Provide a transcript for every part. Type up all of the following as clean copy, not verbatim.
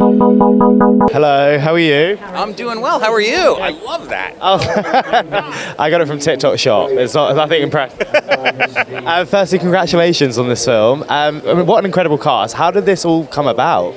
Hello, how are you? I'm doing well. How are you? I love that. Oh, I got it from TikTok Shop. It's nothing impressive. Firstly, congratulations on this film. I mean, what an incredible cast. How did this all come about?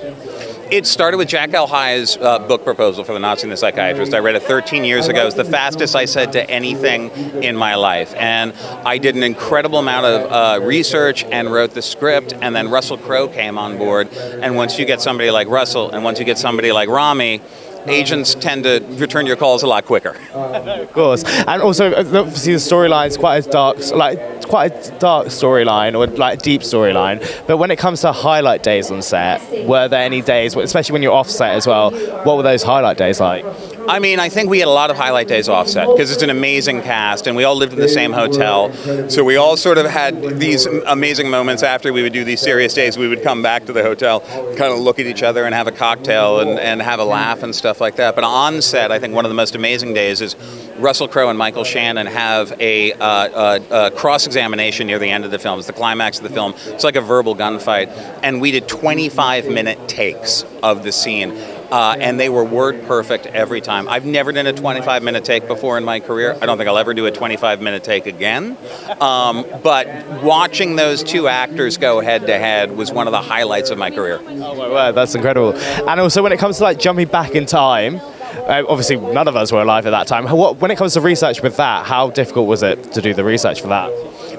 It started with Jack L. Hyde's book proposal for The Nazi and the Psychiatrist. I read it 13 years ago. It was the fastest I said to anything in my life. And I did an incredible amount of research and wrote the script. And then Russell Crowe came on board. And once you get somebody like Russell and once you get somebody like Rami, agents tend to return your calls a lot quicker. Of course, and also obviously the storyline's quite a dark storyline or like deep storyline. But when it comes to highlight days on set, were there any days, especially when you're off set as well? What were those highlight days like? I mean, I think we had a lot of highlight days off set because it's an amazing cast and we all lived in the same hotel. So we all sort of had these amazing moments after we would do these serious days. We would come back to the hotel, kind of look at each other and have a cocktail and have a laugh and stuff like that. But on set, I think one of the most amazing days is Russell Crowe and Michael Shannon have a cross-examination near the end of the film. It's the climax of the film. It's like a verbal gunfight. And we did 25-minute takes of the scene. And they were word perfect every time. I've never done a 25-minute take before in my career. I don't think I'll ever do a 25-minute take again. But watching those two actors go head-to-head was one of the highlights of my career. Oh my word, that's incredible. And also when it comes to like jumping back in time, obviously none of us were alive at that time. When it comes to research with that, how difficult was it to do the research for that?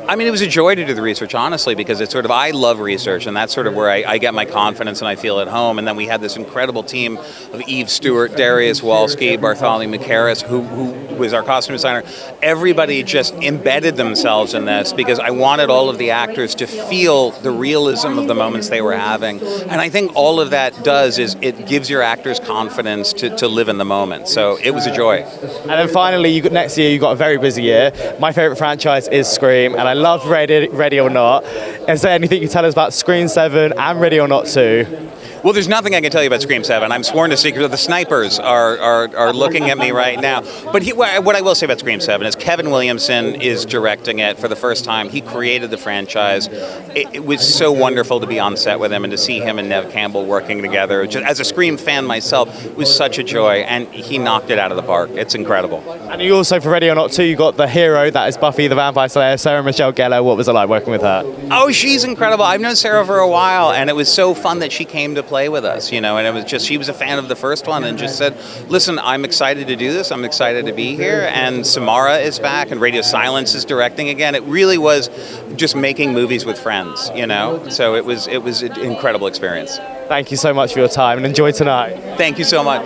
I mean, it was a joy to do the research, honestly, because it's sort of, I love research, and that's sort of where I get my confidence and I feel at home. And then we had this incredible team of Eve Stewart, Darius Walsky, Bartholomew Makaris, who was our costume designer. Everybody just embedded themselves in this because I wanted all of the actors to feel the realism of the moments they were having. And I think all of that does is it gives your actors confidence to live in the moment. So it was a joy. And then finally, next year, you got a very busy year. My favorite franchise is Scream, and I love Ready or Not. Is there anything you can tell us about Scream 7 and Ready or Not 2? Well, there's nothing I can tell you about Scream 7. I'm sworn to secret. The snipers are looking at me right now. But what I will say about Scream 7 is Kevin Williamson is directing it for the first time. He created the franchise. It was so wonderful to be on set with him and to see him and Neve Campbell working together. Just, as a Scream fan myself, it was such a joy, and he knocked it out of the park. It's incredible. And you also, for Ready or Not 2, you got the hero that is Buffy the Vampire Slayer, Sarah Michelle Gellar. What was it like working with her? Oh, she's incredible. I've known Sarah for a while, and it was so fun that she came to play with us, and it was just, she was a fan of the first one and just said, listen, I'm excited to do this. I'm excited to be here. And Samara is back and Radio Silence is directing again. It really was just making movies with friends, So it was an incredible experience. Thank you so much for your time and enjoy tonight. Thank you so much.